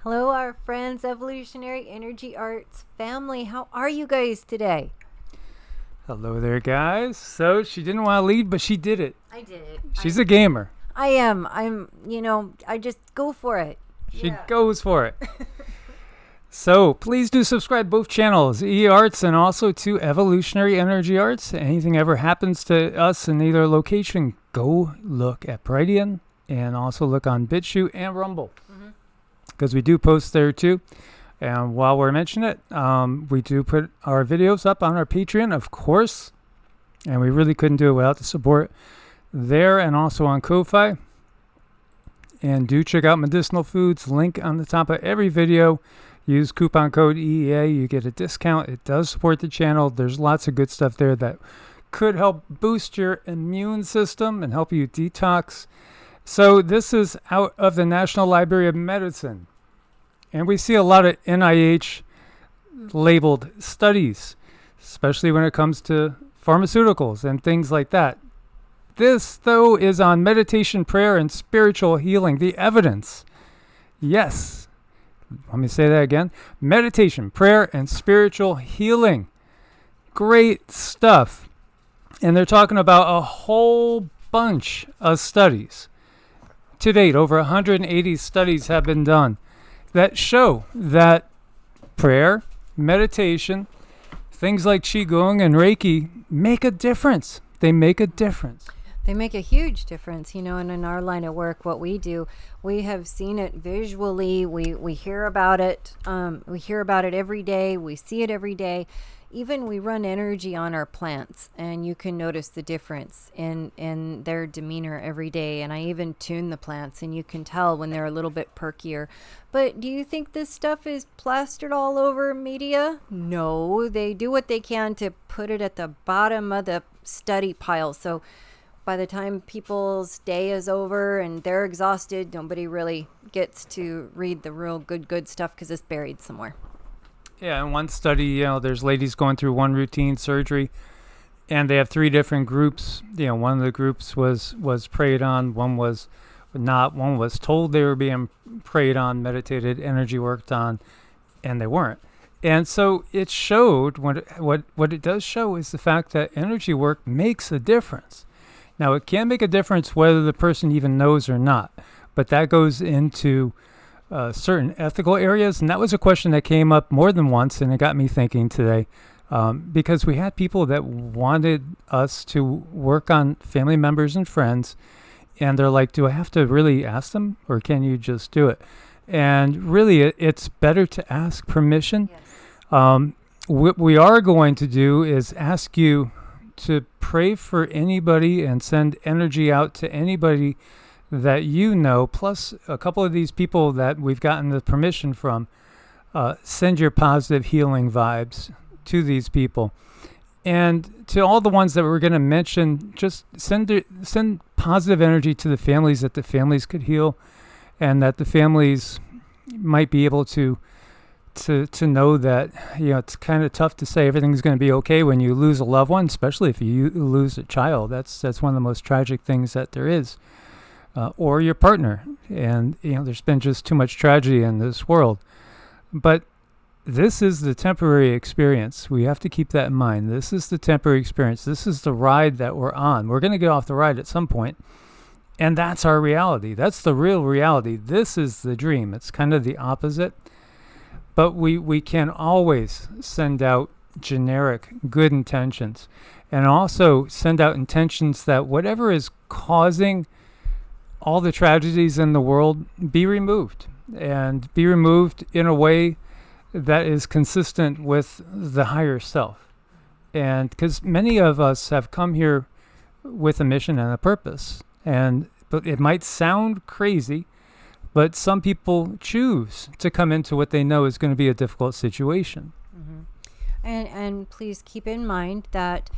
Hello, our friends, Evolutionary Energy Arts family. How are you guys today? Hello there, guys. So she didn't want to lead, but she did it. I did it. She's a gamer. I am. I just go for it. She goes for it. So please do subscribe both channels, EEARTS and also to Evolutionary Energy Arts. Anything ever happens to us in either location, go look at Brighteon and also look on Bitchute and Rumble. Because we do post there too. And while we're mentioning it, we do put our videos up on our Patreon, of course. And we really couldn't do it without the support there and also on Ko-Fi. And do check out Medicinal Foods, link on the top of every video. Use coupon code EEA, you get a discount. It does support the channel. There's lots of good stuff there that could help boost your immune system and help you detox. So this is out of the National Library of Medicine. And we see a lot of NIH labeled studies, especially when it comes to pharmaceuticals and things like that. This, though, is on meditation, prayer, and spiritual healing. The evidence. Yes. Let me say that again. Meditation, prayer, and spiritual healing. Great stuff. And they're talking about a whole bunch of studies. To date, over 180 studies have been done that show that prayer, meditation, things like Qigong and Reiki make a difference. They make a difference. They make a huge difference, and in our line of work, what we do, we have seen it visually. We hear about it. We hear about it every day. We see it every day. Even we run energy on our plants, and you can notice the difference in their demeanor every day. And I even tune the plants, and you can tell when they're a little bit perkier. But do you think this stuff is plastered all over media? No, they do what they can to put it at the bottom of the study pile. So by the time people's day is over and they're exhausted, nobody really gets to read the real good stuff because it's buried somewhere. Yeah, in one study, there's ladies going through one routine surgery, and they have 3 different groups. One of the groups was prayed on, one was not, one was told they were being prayed on, meditated, energy worked on, and they weren't. And so it showed, what it does show is the fact that energy work makes a difference. Now, it can make a difference whether the person even knows or not, but that goes into certain ethical areas. And that was a question that came up more than once, and it got me thinking today, because we had people that wanted us to work on family members and friends, and they're like, do I have to really ask them, or can you just do it? And really, it's better to ask permission. Yes. What we are going to do is ask you to pray for anybody and send energy out to anybody that plus a couple of these people that we've gotten the permission from. Send your positive healing vibes to these people. And to all the ones that we're going to mention, just send positive energy to the families, that the families could heal, and that the families might be able to know that, it's kind of tough to say everything's going to be okay when you lose a loved one, especially if you lose a child. That's one of the most tragic things that there is. Or your partner. And, there's been just too much tragedy in this world. But this is the temporary experience. We have to keep that in mind. This is the temporary experience. This is the ride that we're on. We're going to get off the ride at some point. And that's our reality. That's the real reality. This is the dream. It's kind of the opposite. But we can always send out generic good intentions. And also send out intentions that whatever is causing all the tragedies in the world be removed, and be removed in a way that is consistent with the higher self. And because many of us have come here with a mission and a purpose, but it might sound crazy, but some people choose to come into what they know is going to be a difficult situation. Mm-hmm. And please keep in mind that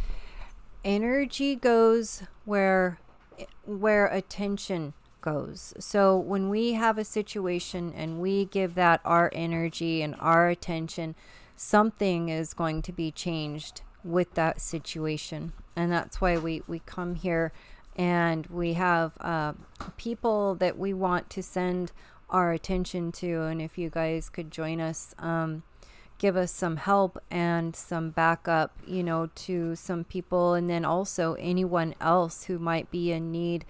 energy goes where attention goes. So when we have a situation and we give that our energy and our attention, something is going to be changed with that situation. And that's why we come here, and we have people that we want to send our attention to. And if you guys could join us, give us some help and some backup, to some people, and then also anyone else who might be in need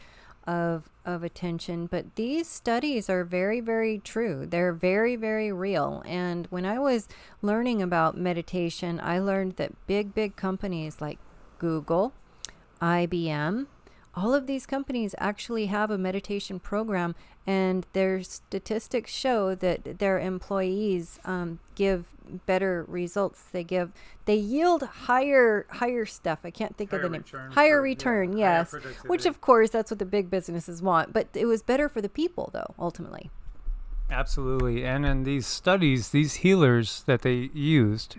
of attention. But these studies are very, very true. They're very, very real. And when I was learning about meditation, I learned that big companies like Google, IBM, all of these companies actually have a meditation program, and their statistics show that their employees give better results. They yield higher stuff. I can't think of the name. Higher return, yes. Which of course that's what the big businesses want. But it was better for the people, though, ultimately. Absolutely. And in these studies, these healers that they used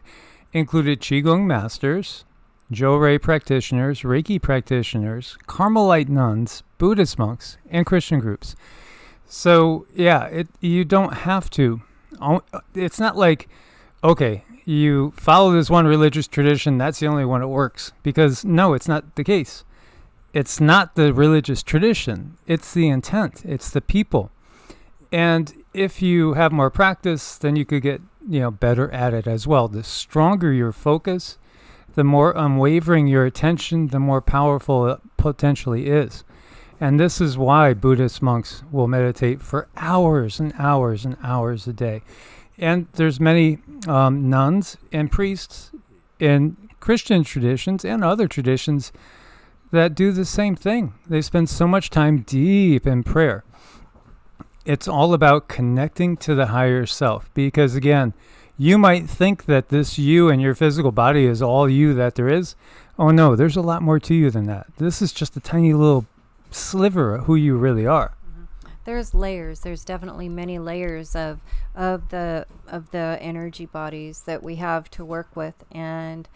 included Qigong masters, Jo-Ray practitioners, Reiki practitioners, Carmelite nuns, Buddhist monks, and Christian groups. So, yeah, you don't have to. It's not like, okay, you follow this one religious tradition, that's the only one that works. Because, no, it's not the case. It's not the religious tradition. It's the intent. It's the people. And if you have more practice, then you could get, better at it as well. The stronger your focus, the more unwavering your attention, the more powerful it potentially is. And this is why Buddhist monks will meditate for hours and hours and hours a day. And there's many nuns and priests in Christian traditions and other traditions that do the same thing. They spend so much time deep in prayer. It's all about connecting to the higher self. Because again, you might think that this you and your physical body is all you that there is. Oh no, there's a lot more to you than that. This is just a tiny little sliver of who you really are. There's layers. There's definitely many layers of the energy bodies that we have to work with. And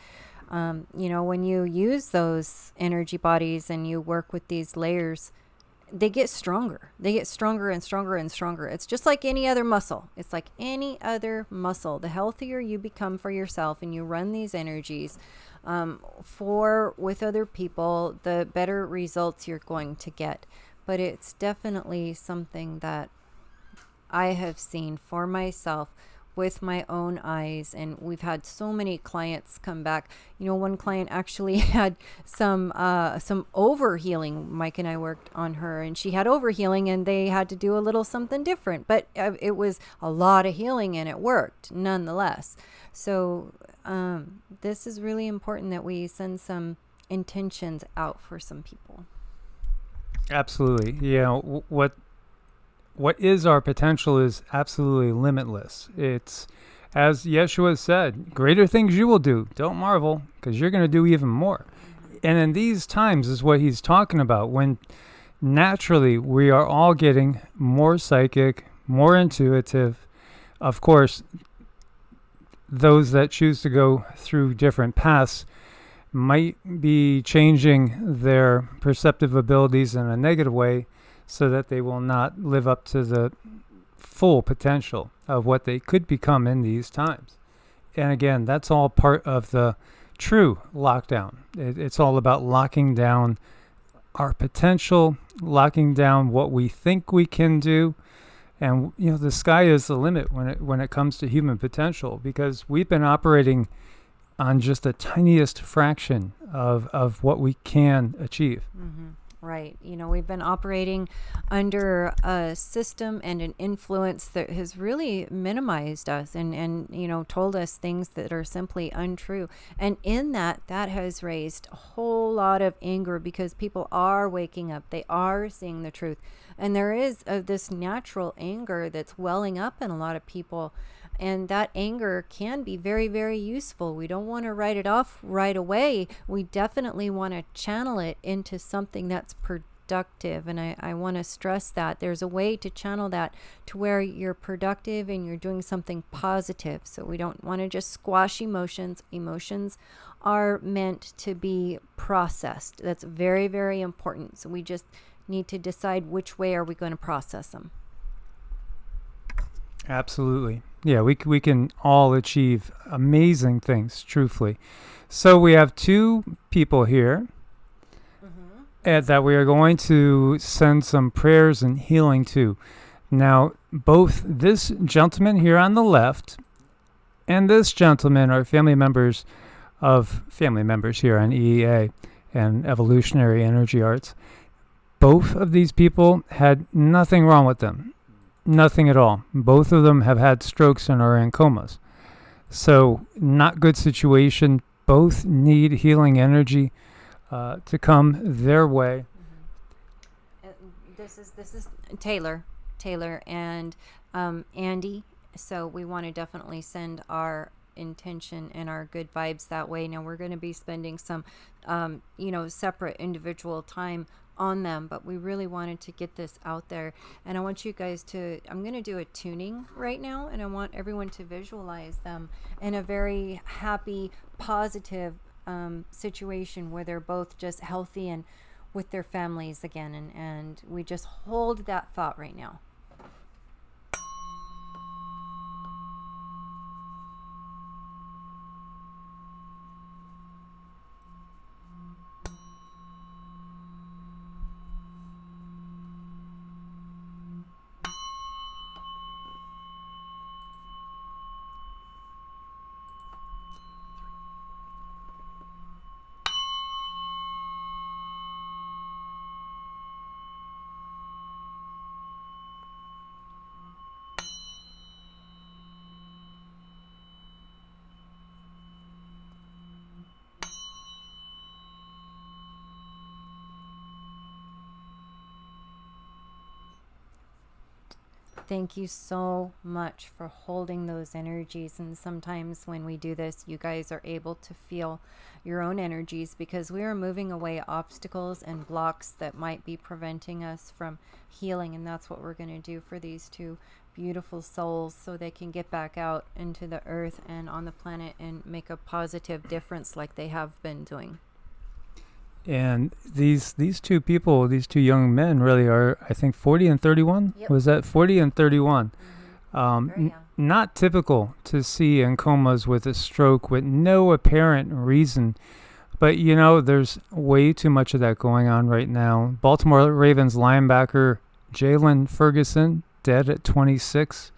when you use those energy bodies and you work with these layers, they get stronger. They get stronger and stronger and stronger. It's just like any other muscle. It's like any other muscle. The healthier you become for yourself and you run these energies with other people, the better results you're going to get. But it's definitely something that I have seen for myself with my own eyes, and we've had so many clients come back. One client actually had some overhealing. Mike and I worked on her, and she had overhealing, and they had to do a little something different, but it was a lot of healing, and it worked nonetheless. So this is really important that we send some intentions out for some people. Absolutely. What is our potential is absolutely limitless. It's, as Yeshua said, greater things you will do. Don't marvel, because you're going to do even more. And in these times is what he's talking about, when naturally we are all getting more psychic, more intuitive. Of course, those that choose to go through different paths might be changing their perceptive abilities in a negative way, so that they will not live up to the full potential of what they could become in these times. And again, that's all part of the true lockdown. It's all about locking down our potential, locking down what we think we can do. And the sky is the limit when it comes to human potential, because we've been operating on just the tiniest fraction of what we can achieve. Mm-hmm. Right. We've been operating under a system and an influence that has really minimized us and told us things that are simply untrue. And in that has raised a whole lot of anger, because people are waking up. They are seeing the truth. And there is this natural anger that's welling up in a lot of people. And that anger can be very, very useful. We don't want to write it off right away. We definitely want to channel it into something that's productive. And I want to stress that there's a way to channel that to where you're productive and you're doing something positive. So we don't want to just squash emotions. Emotions are meant to be processed. That's very, very important. So we just need to decide which way are we going to process them. Absolutely. Yeah, we can all achieve amazing things, truthfully. So we have two people here that we are going to send some prayers and healing to. Now, both this gentleman here on the left and this gentleman are family members here on EEA and Evolutionary Energy Arts. Both of these people had nothing wrong with them. Nothing at all. Both of them have had strokes and are in comas. So, not good situation. Both need healing energy to come their way. This is Taylor and Andy. So we want to definitely send our intention and our good vibes that way. Now we're going to be spending some, separate individual time on them, but we really wanted to get this out there. And I want you guys I'm going to do a tuning right now, and I want everyone to visualize them in a very happy, positive situation where they're both just healthy and with their families again. And we just hold that thought right now. Thank you so much for holding those energies. And sometimes when we do this, you guys are able to feel your own energies, because we are moving away obstacles and blocks that might be preventing us from healing. And that's what we're going to do for these two beautiful souls, so they can get back out into the earth and on the planet and make a positive difference like they have been doing. And these two people, these two young men really are, I think, 40 and 31? Yep. Was that 40 and 31? Mm-hmm. Not typical to see in comas with a stroke with no apparent reason. But, there's way too much of that going on right now. Baltimore Ravens linebacker Jalen Ferguson, dead at 26.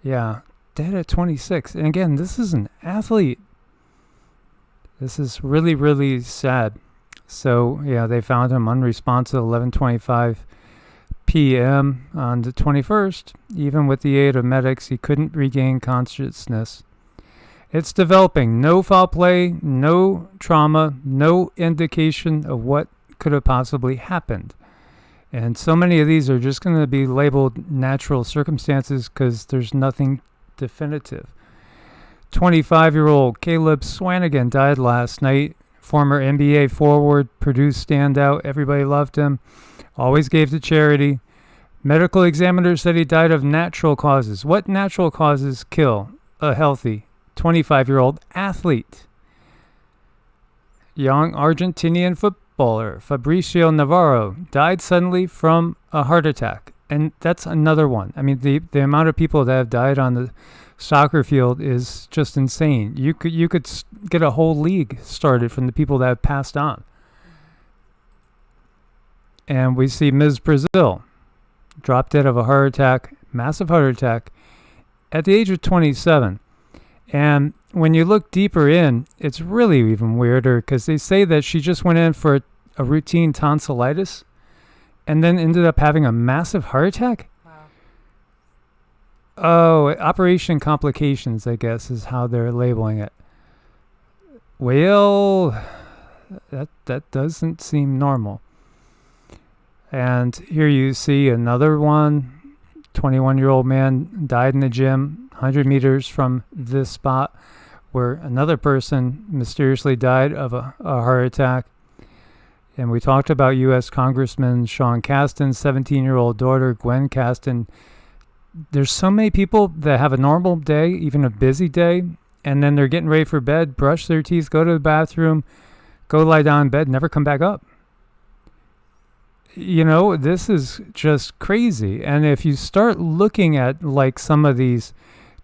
Yeah, dead at 26. And again, this is an athlete. This is really, really sad. So, yeah, they found him unresponsive 11:25 p.m. on the 21st. Even with the aid of medics, he couldn't regain consciousness. It's developing. No foul play, no trauma, no indication of what could have possibly happened. And so many of these are just going to be labeled natural circumstances because there's nothing definitive. 25-year-old Caleb Swanigan died last night. Former NBA forward, Purdue standout. Everybody loved him. Always gave to charity. Medical examiner said he died of natural causes. What natural causes kill a healthy 25-year-old athlete? Young Argentinian footballer Fabricio Navarro died suddenly from a heart attack. And that's another one. I mean, the amount of people that have died on the soccer field is just insane. You could get a whole league started from the people that have passed on. And we see Ms. Brazil dropped dead of a heart attack, massive heart attack, at the age of 27. And when you look deeper in, it's really even weirder, because they say that she just went in for a routine tonsillitis and then ended up having a massive heart attack. Oh, operation complications, I guess, is how they're labeling it. Well, that doesn't seem normal. And here you see another one. 21-year-old man died in the gym 100 meters from this spot, where another person mysteriously died of a heart attack. And we talked about U.S. Congressman Sean Casten's 17-year-old daughter, Gwen Casten. There's so many people that have a normal day, even a busy day, and then they're getting ready for bed, brush their teeth, go to the bathroom, go lie down in bed, never come back up. This is just crazy. And if you start looking at like some of these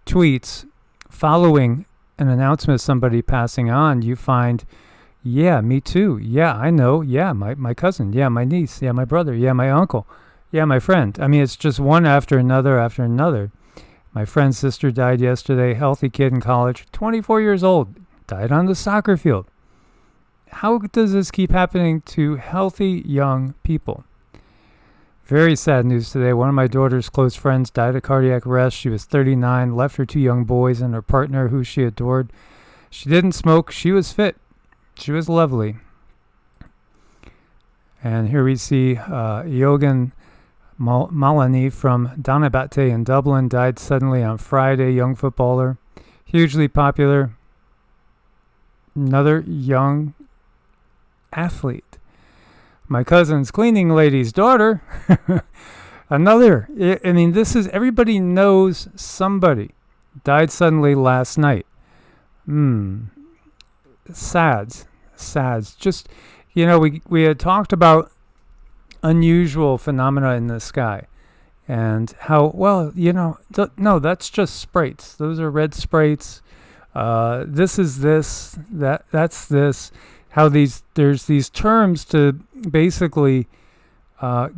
tweets following an announcement of somebody passing on, you find, yeah, me too. Yeah, I know. Yeah, my cousin. Yeah, my niece. Yeah, my brother. Yeah, my uncle. Yeah, my friend. I mean, it's just one after another after another. My friend's sister died yesterday, healthy kid in college, 24 years old, died on the soccer field. How does this keep happening to healthy young people? Very sad news today. One of my daughter's close friends died of cardiac arrest. She was 39, left her 2 young boys and her partner who she adored. She didn't smoke. She was fit. She was lovely. And here we see Yogan Malani from Donabate in Dublin died suddenly on Friday. Young footballer, hugely popular. Another young athlete. My cousin's cleaning lady's daughter. Another. I mean, this is, everybody knows somebody died suddenly last night. Sads. Just, we had talked about unusual phenomena in the sky and how, no, that's just sprites. Those are red sprites. This is this, that's this. How there's these terms to basically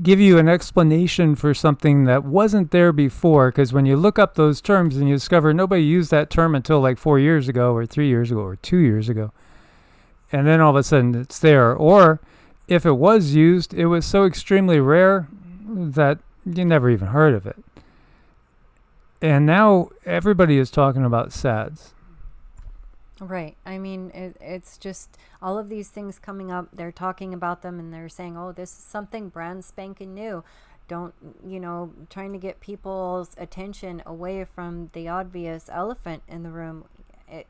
give you an explanation for something that wasn't there before, because when you look up those terms and you discover nobody used that term until like 4 years ago or 3 years ago or 2 years ago, and then all of a sudden it's there. Or if it was used, it was so extremely rare that you never even heard of it. And now everybody is talking about SADS. Right. I mean, it's just all of these things coming up. They're talking about them and they're saying, oh, this is something brand spanking new. Don't, trying to get people's attention away from the obvious elephant in the room.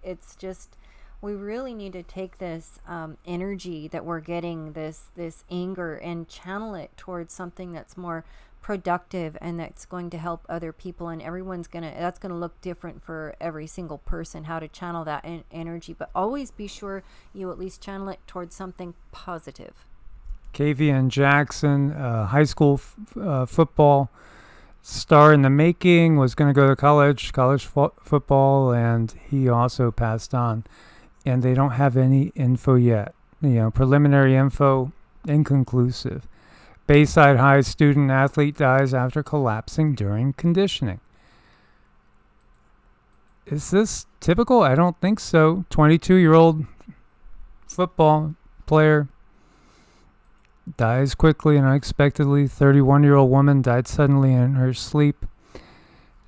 It's just, we really need to take this energy that we're getting, this anger, and channel it towards something that's more productive and that's going to help other people. And that's gonna look different for every single person, how to channel that energy. But always be sure you at least channel it towards something positive. Kavian Jackson, high school football star in the making, was going to go to college football, and he also passed on. And they don't have any info yet. Preliminary info, inconclusive. Bayside High student athlete dies after collapsing during conditioning. Is this typical? I don't think so. 22-year-old football player dies quickly and unexpectedly. 31-year-old woman died suddenly in her sleep.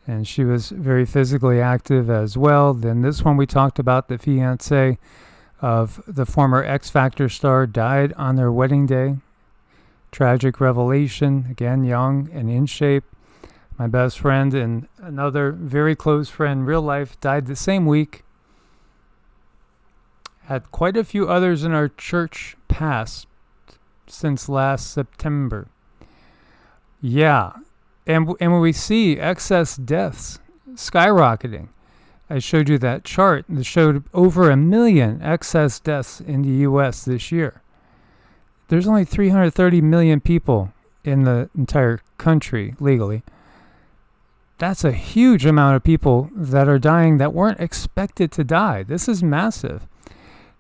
And she was very physically active as well. Then this one we talked about, the fiancé of the former X Factor star died on their wedding day. Tragic revelation, again, young and in shape. My best friend and another very close friend in real life died the same week. Had quite a few others in our church pass since last September. Yeah. And when we see excess deaths skyrocketing, I showed you that chart that showed over 1 million excess deaths in the U.S. this year. There's only 330 million people in the entire country legally. That's a huge amount of people that are dying that weren't expected to die. This is massive.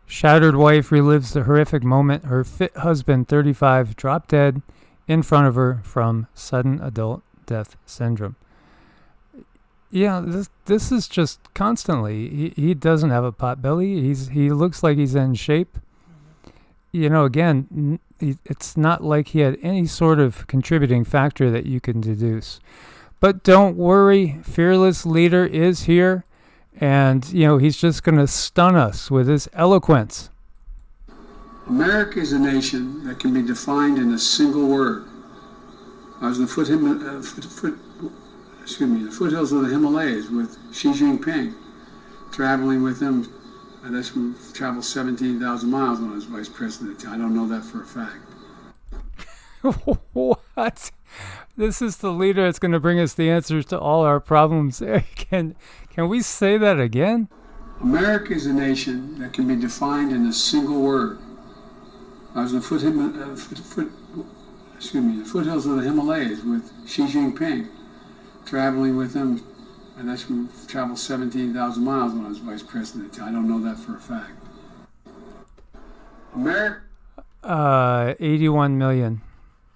Shattered wife relives the horrific moment her fit husband, 35, dropped dead in front of her from sudden adult death syndrome. Yeah, this is just constantly. He doesn't have a pot belly. He looks like he's in shape. Again, it's not like he had any sort of contributing factor that you can deduce. But don't worry, Fearless Leader is here, and he's just going to stun us with his eloquence. America is a nation that can be defined in a single word. I was in the foothills of the Himalayas with Xi Jinping, traveling with him. That's when we traveled 17,000 miles when I was vice president. I don't know that for a fact. What? This is the leader that's going to bring us the answers to all our problems. Can we say that again? America is a nation that can be defined in a single word. I was in the foothills of the Himalayas with Xi Jinping, traveling with him. And that's when we traveled 17,000 miles when I was vice president. I don't know that for a fact. 81 million.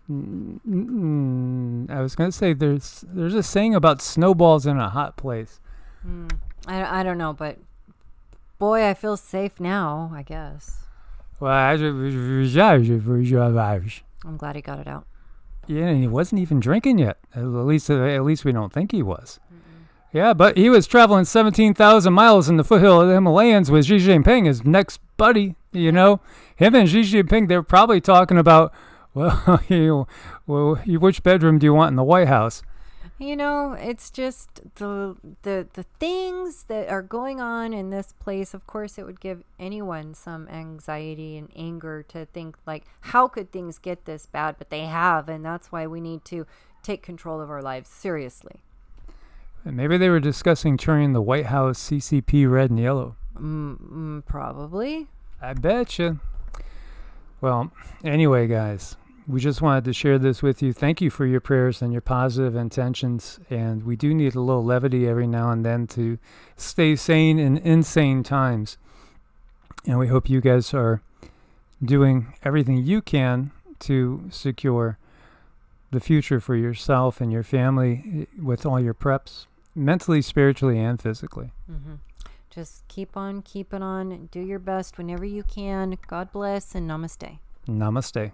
I was going to say there's a saying about snowballs in a hot place. I don't know, but boy, I feel safe now, I guess. Well, I'm glad he got it out. Yeah, and he wasn't even drinking yet. At least we don't think he was. Yeah, but he was traveling 17,000 miles in the foothill of the Himalayas with Xi Jinping, his next buddy. You know, him and Xi Jinping, they're probably talking about, which bedroom do you want in the White House? You know, it's just the things that are going on in this place. Of course, it would give anyone some anxiety and anger to think, like, how could things get this bad? But they have, and that's why we need to take control of our lives seriously. And maybe they were discussing turning the White House CCP red and yellow. Probably. I bet you. Well, anyway, guys, we just wanted to share this with you. Thank you for your prayers and your positive intentions. And we do need a little levity every now and then to stay sane in insane times. And we hope you guys are doing everything you can to secure the future for yourself and your family with all your preps, mentally, spiritually, and physically. Just keep on keeping on. Do your best whenever you can. God bless and namaste. Namaste.